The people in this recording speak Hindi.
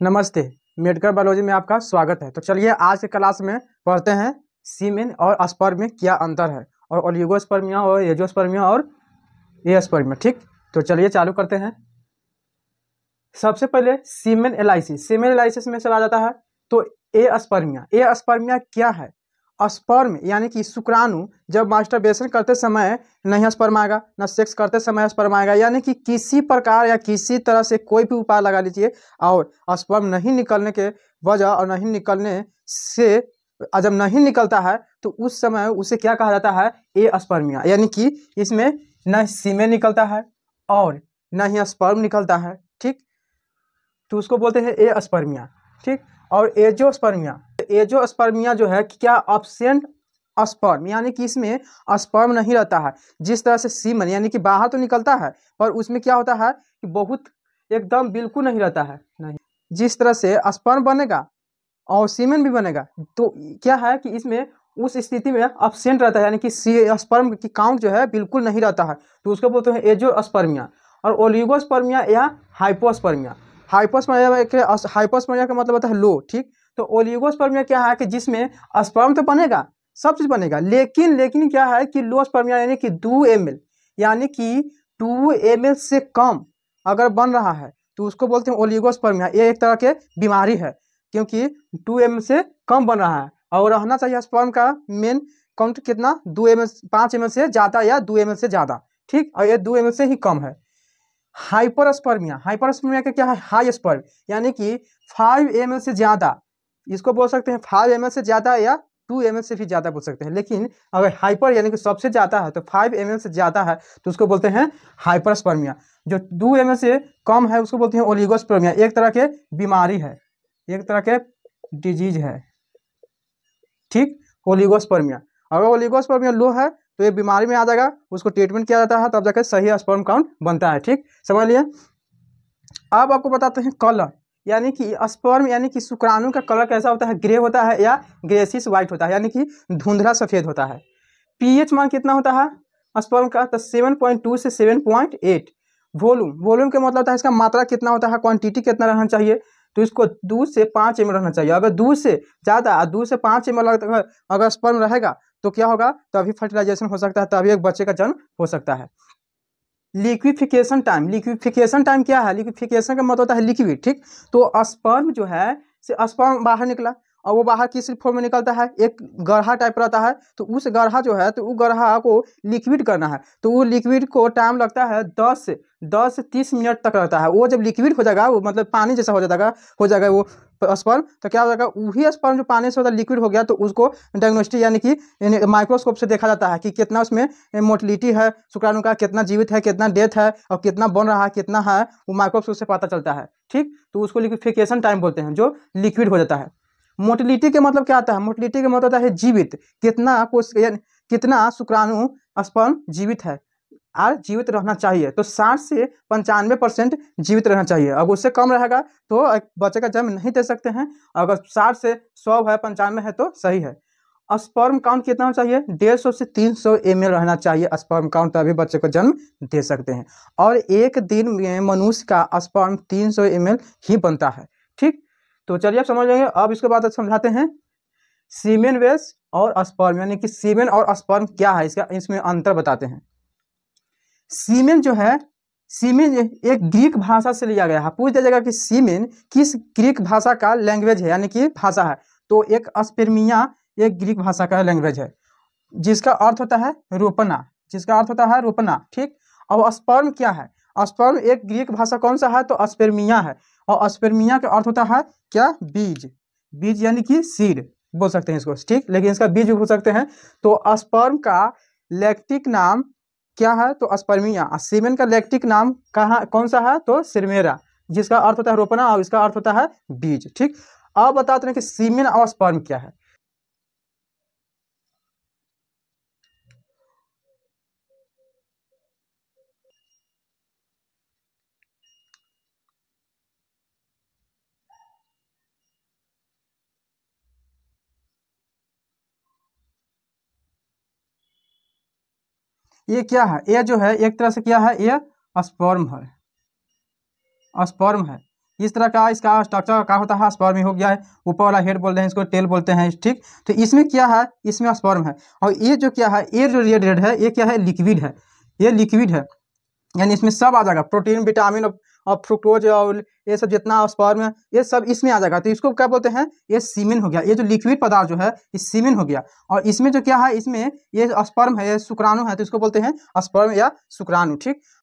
नमस्ते। मेडिकल बायोलॉजी में आपका स्वागत है। तो चलिए आज के क्लास में पढ़ते हैं सीमेन और स्पर्म में क्या अंतर है, और ओलिगोस्पर्मिया और एंजियोस्पर्मिया और एस्पर्मिया। ठीक, तो चलिए चालू करते हैं। सबसे पहले सीमेन एलाइसिस। सीमेन एलाइसिस में चला जाता है तो एस्पर्मिया क्या है? स्पर्म यानी कि शुक्राणु जब मास्टरबेशन करते समय नहीं स्पर्म आएगा, न सेक्स करते समय स्पर्म आएगा, यानी कि किसी प्रकार या किसी तरह से कोई भी उपाय लगा लीजिए और स्पर्म नहीं निकलने के वजह और नहीं निकलने से जब नहीं निकलता है तो उस समय उसे क्या कहा जाता है? एस्पर्मिया। यानी कि इसमें न सीमेन निकलता है और न ही स्पर्म निकलता है। ठीक, तो उसको बोलते हैं एस्पर्मिया। ठीक, और एंजियोस्पर्मिया जो है क्या? एब्सेंट स्पर्म, यानी कि इसमें स्पर्म नहीं रहता है। जिस तरह से सीमन यानी कि बाहर तो निकलता है पर उसमें क्या होता है कि बहुत एकदम बिल्कुल नहीं रहता है। नहीं, जिस तरह से स्पर्म बनेगा और सीमन भी बनेगा तो क्या है कि इसमें उस स्थिति में एब्सेंट रहता है, यानी कि स्पर्म की काउंट जो है बिल्कुल नहीं रहता है, तो उसको बोलते हैं एंजियोस्पर्मिया। और ओलिगोस्पर्मिया या हाइपोस्पर्मिया। हाइपोस्पर्मिया का मतलब होता है लो। ठीक, तो ओलिगोस्पर्मिया क्या है कि जिसमें स्पर्म तो बनेगा, सब चीज बनेगा, लेकिन क्या है कि लो स्पर्मिया यानी कि 2 ml, यानी कि 2 ml से कम अगर बन रहा है तो उसको बोलते हैं ओलिगोस्पर्मिया। ये एक तरह के बीमारी है क्योंकि 2 ml से कम बन रहा है और रहना चाहिए स्पर्म का मेन काउंट कितना? 2 ml, 5 ml से ज़्यादा या 2 ml से ज़्यादा। ठीक, और ये 2 ml से ही कम है। हाइपरस्पर्मिया का क्या है? हाई स्पर्म, यानी कि 5 ml से ज़्यादा, इसको बोल सकते हैं 5 ml से ज़्यादा या 2 ml से भी ज़्यादा बोल सकते हैं। लेकिन अगर हाइपर यानी कि सबसे ज़्यादा है तो 5 ml से ज़्यादा है तो उसको बोलते हैं हाइपरस्पर्मिया। जो 2 ml से कम है उसको बोलते हैं ओलिगोस्पर्मिया। एक तरह के बीमारी है, एक तरह के डिजीज है। ठीक, ओलिगोस्पर्मिया। अगर ओलिगोस्पर्मिया लो है तो ये बीमारी में आ जाएगा, उसको ट्रीटमेंट किया जाता है तब जाकर सही स्पर्म काउंट बनता है। ठीक, समझ लिए। अब आपको बताते हैं कलर, यानी कि स्पर्म यानी कि शुक्राणु का कलर कैसा होता है? ग्रे होता है या ग्रेसिस व्हाइट होता है, यानी कि धुंधला सफेद होता है। पीएच मान कितना होता है स्पर्म का? तो 7.2 से 7.8। वॉल्यूम का मतलब होता है इसका मात्रा कितना होता है, क्वांटिटी कितना रहना चाहिए? तो इसको 2 से 5 ml रहना चाहिए। अगर 2 से ज़्यादा 2 से 5 ml अगर स्पर्म रहेगा तो क्या होगा? तभी फर्टिलाइजेशन हो सकता है, तभी एक बच्चे का जन्म हो सकता है। लिक्विफिकेशन टाइम क्या है? लिक्विफिकेशन का मतलब होता है लिक्विड। ठीक, तो स्पर्म जो है स्पर्म बाहर निकला और वो बाहर किस फॉर्म में निकलता है? एक गढ़ा टाइप रहता है, तो उस गढ़ा जो है तो वो गढ़ा को लिक्विड करना है तो वो लिक्विड को टाइम लगता है 10 से 30 मिनट तक रहता है। वो जब लिक्विड हो जाएगा, वो मतलब पानी जैसा हो जाएगा वो स्पर्म, तो क्या हो जाएगा? वही स्पर्म जो पानी से होता है लिक्विड हो गया तो उसको डायग्नोस्टिक यानी कि माइक्रोस्कोप से देखा जाता है कि कितना उसमें मोटिलिटी है शुक्राणु का, कितना जीवित है, कितना डेथ है और कितना बन रहा है, कितना है, वो माइक्रोस्कोप से पता चलता है। ठीक, तो उसको लिक्विफिकेशन टाइम बोलते हैं, जो लिक्विड हो जाता है। मोटिलिटी के मतलब क्या आता है? मोटिलिटी का मतलब होता है जीवित, कितना शुक्राणु स्पर्म जीवित है और जीवित रहना चाहिए। तो 60 से 95% जीवित रहना चाहिए। अगर उससे कम रहेगा तो एक बच्चे का जन्म नहीं दे सकते हैं। अगर 60 से 100 है, 95 है तो सही है। स्पर्म काउंट कितना होना चाहिए? 150 से 300 ml रहना चाहिए स्पर्म काउंट, तभी बच्चे को जन्म दे सकते हैं। और एक दिन में मनुष्य का स्पर्म 300 ml ही बनता है। ठीक, तो चलिए आप समझ लेंगे। अब इसके बाद समझाते हैं सीमेन वेस्ट और स्पर्म, यानी कि सीमेन और स्पर्म क्या है, इसमें अंतर बताते हैं। सीमेन जो है, सीमेन एक ग्रीक भाषा से लिया गया है। पूछ दिया जाएगा कि सीमेन किस ग्रीक भाषा का लैंग्वेज है, यानी कि भाषा है, तो एक स्पर्मिया एक ग्रीक भाषा का लैंग्वेज है जिसका अर्थ होता है रोपना। ठीक, अब स्पर्म क्या है? स्पर्म एक ग्रीक भाषा कौन सा है? तो स्पर्मिया है, और स्पर्मिया का अर्थ होता है क्या? बीज यानी कि सीड बोल सकते हैं इसको। ठीक, लेकिन इसका बीज भी बोल सकते हैं। तो स्पर्म का लैक्टिक नाम क्या है? तो स्पर्मिया। सीमेन का लैक्टिक नाम कौन सा है? तो सिरमेरा, जिसका अर्थ होता है रोपना और इसका अर्थ होता है बीज। ठीक, अब बताते हैं कि सीमेन और स्पर्म क्या है। ये क्या है? ये जो है एक तरह से क्या है? ये स्पर्म है। इस तरह का इसका स्ट्रक्चर क्या होता है, स्पर्म हो गया है, ऊपर वाला हेड बोलते हैं, इसको टेल बोलते हैं, ठीक। तो इसमें क्या है, इसमें स्पर्म है, और ये जो क्या है, ये जो रेड है ये क्या है, लिक्विड है, ये लिक्विड है, यानी इसमें सब आ जाएगा, प्रोटीन, विटामिन और फ्रुक्टोज और ये सब जितना स्पर्म है ये सब इसमें आ जाएगा। तो इसको क्या बोलते हैं, ये सीमेन हो गया, ये जो लिक्विड पदार्थ जो है ये सीमेन हो गया। और इसमें जो क्या है, इसमें ये स्पर्म है, ये शुक्राणु है, तो इसको बोलते हैं स्पर्म या शुक्राणु, ठीक।